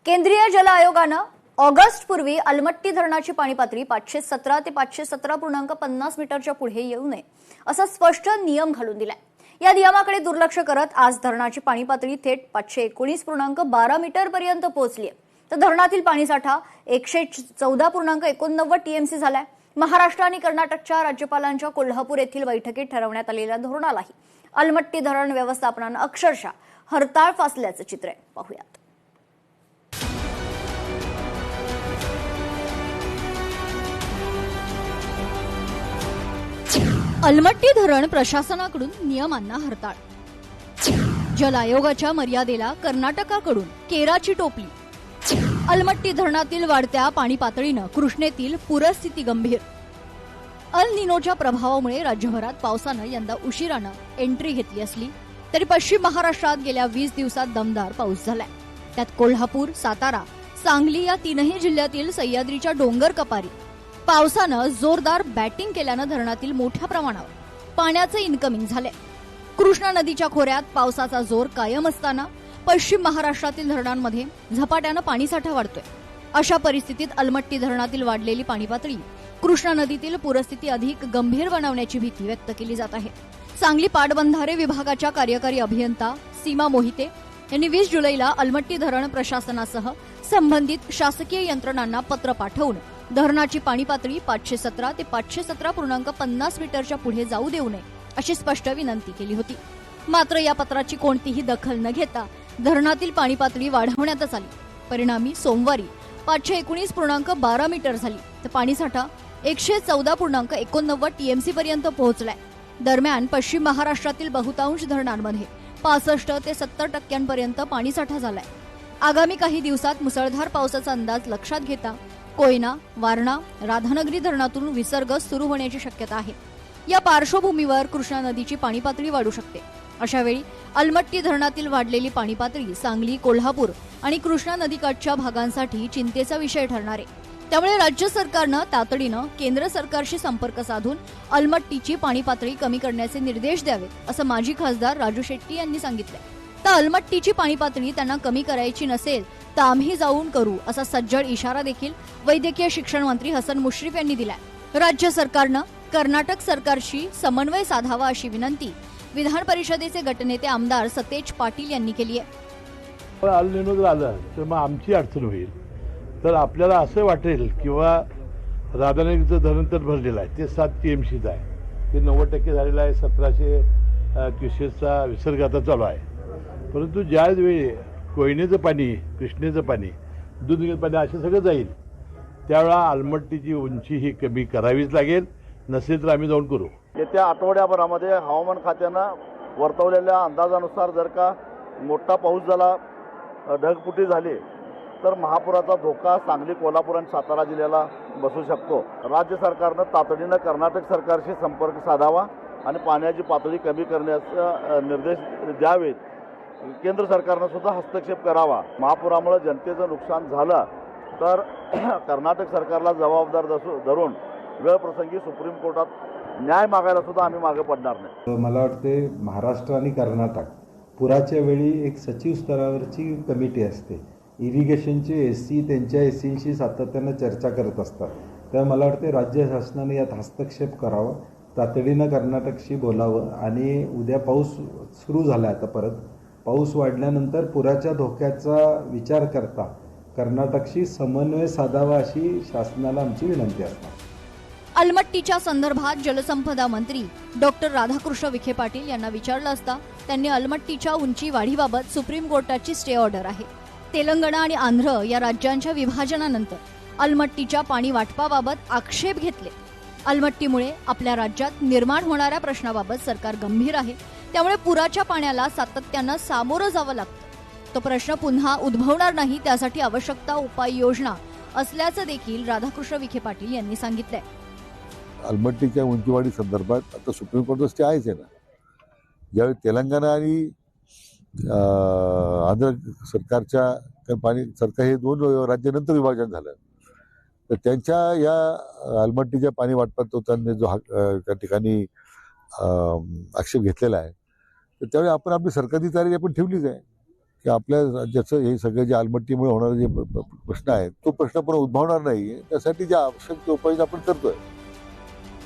केंद्रीय जल आयोगानं ऑगस्टपूर्वी अलमट्टी धरणाची पाणी पातळी 517 ते 517.50 मीटरच्या पुढे येऊ नये असा स्पष्ट नियम घालून दिलाय। या नियमाकडे दुर्लक्ष करत आज धरणाची पाणी पातळी थेट 519.12 मीटर पर्यंत पोहोचली आहे। तर धरणातील पाणीसाठा 114.89 टीएमसी झालाय। महाराष्ट्र आणि कर्नाटकच्या राज्यपालांच्या कोल्हापूर येथील बैठकीत ठरवण्यात आलेल्या धोरणालाही अलमट्टी धरण व्यवस्थापनानं अक्षरशः हरताळ फासल्याचं चित्र आहे। पाहूयात। अलमट्टी धरण प्रशासनाकडून नियमांना हरताळ। जल आयोगाच्या मर्यादेला कर्नाटकाकडून केराची टोपली। अलमट्टी धरणातील वाढत्या पाणी पातळीनं कृष्णेतील पूरस्थिती गंभीर। अल निनोच्या प्रभावामुळे राज्यभरात पावसानं यंदा उशिरानं एंट्री घेतली असली तरी पश्चिम महाराष्ट्रात गेल्या 20 दिवसात दमदार पाऊस झालाय। त्यात कोल्हापूर, सातारा, सांगली या तीनही जिल्ह्यातील सह्याद्रीच्या डोंगर कपारी पावसानं जोरदार बॅटिंग केल्यानं धरणातील मोठ्या प्रमाणावर पाण्याचं इनकमिंग झालंय। कृष्णा नदीच्या खोऱ्यात पावसाचा जोर कायम असताना पश्चिम महाराष्ट्रातील धरणांमध्ये झपाट्यानं पाणीसाठा वाढतोय। अशा परिस्थितीत अलमट्टी धरणातील वाढलेली पाणी पातळी कृष्णा नदीतील पूरस्थिती अधिक गंभीर बनवण्याची भीती व्यक्त केली जात आहे। सांगली पाटबंधारे विभागाच्या कार्यकारी अभियंता सीमा मोहिते यांनी 20 जुलैला अलमट्टी धरण प्रशासनासह संबंधित शासकीय यंत्रणांना पत्र पाठवून धरणाची पाणी पातळी 517 ते 517.50 मीटरच्या पुढे जाऊ देऊ नये अशी स्पष्ट विनंती केली होती। मात्र या पत्राची कोणतीही दखल न घेता धरणातील पाणी पातळी वाढवण्यातच आली। परिणामी सोमवारी 519.12 मीटर झाली तर पाणीसाठा 114.89 टीएमसी पर्यंत पोहोचलाय। दरम्यान पश्चिम महाराष्ट्रातील बहुतांश धरणांमध्ये 65 ते 70% पाणीसाठा झालाय। आगामी काही दिवसात मुसळधार पावसाचा अंदाज लक्षात घेता कोयना, वारणा, राधानगरी धरणातून विसर्ग सुरू होण्याची शक्यता आहे। या पार्श्वभूमीवर कृष्णा नदीची पाणी पातळी वाढू शकते। अशावेळी अलमट्टी धरणातील वाढलेली पाणी पातळी सांगली, कोल्हापूर आणि कृष्णा नदीकाठच्या भागांसाठी चिंतेचा विषय ठरणार आहे। त्यामुळे राज्य सरकारनं तातडीनं केंद्र सरकारशी संपर्क साधून अलमट्टीची पाणी पातळी कमी करण्याचे निर्देश द्यावेत असं माजी खासदार राजू शेट्टी यांनी सांगितलंय। तर अलमट्टीची पाणी पातळी त्यांना कमी करायची नसेल तर आम्ही जाऊन करू असा सज्जड इशारा देखील वैद्यकीय शिक्षण मंत्री हसन मुश्रीफ यांनी दिलाय। राज्य सरकारनं कर्नाटक सरकारशी समन्वय साधावा अशी विनंती विधान परिषदेचे गटनेते आमदार सतेज पाटील यांनी केली आहे। अल निनो जर आलं तर मग आमची अडचण होईल। तर आपल्याला असं वाटेल किंवा राधानगरीचं धरण तर भरलेलं आहे ते 7 टीएमसीच आहे, ते 90% झालेलं आहे। 1700 क्युसेसचा विसर्ग आता चालू आहे। परंतु ज्यावेळी कोयनेचं पाणी, कृष्णेचं पाणी, दुधगेचं पाणी असं सगळं जाईल त्यावेळेला अलमट्टीची उंची ही कमी करावीच लागेल। नसेल तर आम्ही जाऊन करू। येत्या आठवड्याभरामध्ये हवामान खात्यानं वर्तवलेल्या अंदाजानुसार जर का मोठा पाऊस झाला, ढगफुटी झाली तर महापुराचा धोका सांगली, कोल्हापूर आणि सातारा जिल्ह्याला बसू शकतो। राज्य सरकारनं तातडीनं कर्नाटक सरकारशी संपर्क साधावा आणि पाण्याची पातळी कमी करण्याचा निर्देश द्यावेत। केंद्र सरकारनं सुद्धा हस्तक्षेप करावा। महापुरामुळे जनतेचं नुकसान झालं तर कर्नाटक सरकारला जबाबदार धरून वेळप्रसंगी सुप्रीम कोर्टात न्याय मागायला सुद्धा आम्ही मागे पडणार नाही। मला वाटते महाराष्ट्र आणि कर्नाटक पुराच्या वेळी एक सचिव स्तरावरची कमिटी असते। इरिगेशनचे एससी त्यांच्या एससीशी सातत्यानं चर्चा करत असतात। तर मला वाटते राज्य शासनाने यात हस्तक्षेप करावा, तातडीनं कर्नाटकशी बोलावं आणि उद्या पाऊस सुरू झाला, आता परत पाऊस वाढल्यानंतर पुराच्या धोक्याचा विचार करता कर्नाटकशी समन्वय साधावा अशी शासनाला आमची विनंती असणार। अलमट्टीच्या संदर्भात जलसंपदा मंत्री डॉक्टर राधाकृष्ण विखे पाटील यांना विचारलं असता त्यांनी अलमट्टीच्या उंची वाढीबाबत सुप्रीम कोर्टाची स्टे ऑर्डर आहे। तेलंगणा आणि आंध्र या राज्यांच्या विभाजनानंतर अलमट्टीच्या पाणी वाटपाबाबत आक्षेप घेतले। अलमट्टीमुळे आपल्या राज्यात निर्माण होणाऱ्या प्रश्नाबाबत सरकार गंभीर आहे। त्यामुळे पुराच्या पाण्याला सातत्यानं सामोरं जावं लागतं। तो प्रश्न पुन्हा उद्भवणार नाही, त्यासाठी आवश्यकता उपाययोजना असल्याचं देखील राधाकृष्ण विखे पाटील यांनी सांगितलंय। अलमट्टीच्या उंचीवाढी संदर्भात आता सुप्रीम कोर्टात स्टे आहेच आहे ना। ज्यावेळी तेलंगणा आणि आंध्र सरकारच्या पाणी सरकार हे 2 राज्यानंतर विभाजन झालं तर त्यांच्या या अलमट्टीच्या पाणी वाटपात त्यांनी जो त्या ठिकाणी आक्षेप घेतलेला आहे तर त्यावेळी आपण आपली सरकारी तयारी आपण ठेवलीच आहे की आपल्या राज्याचं हे सगळे जे आलमट्टीमुळे होणारे जे प्रश्न आहेत तो प्रश्न पण उद्भवणार नाही, त्यासाठी जे आवश्यक ते उपाय आपण करतोय.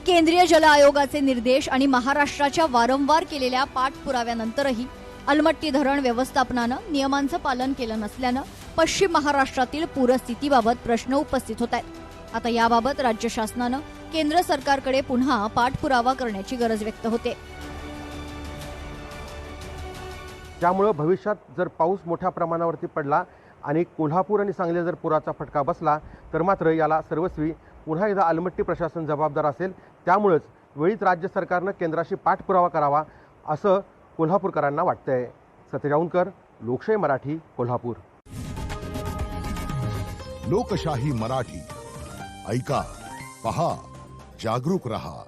केंद्रीय जल आयोगाचे निर्देश आणि महाराष्ट्राच्या वारंवार केलेल्या पाठपुराव्यानंतरही अलमट्टी धरण व्यवस्थापनानं नियमांचं पालन केलं नसल्यानं पश्चिम महाराष्ट्रातील पूरस्थितीबाबत प्रश्न उपस्थित होत आहेत. आता याबाबत राज्य शासनानं केंद्र सरकारकडे पुन्हा पाठपुरावा करण्याची गरज व्यक्त होते. त्यामुळे भविष्यात जर पाऊस मोठ्या प्रमाणावरती पडला आणि कोल्हापूर आणि सांगलीला जर पुराचा फटका बसला तर मात्र याला सर्वस्वी पुन्हा एकदा अलमट्टी प्रशासन जबाबदार असेल. त्यामुळेच वेळीच राज्य सरकारनं केंद्राशी पाठपुरावा करावा असं कोल्हापूरकरांना वाटतंय. सतेज औंधकर, लोकशाही मराठी, कोल्हापूर. लोकशाही मराठी, ऐका, पहा, जागरूक रहा.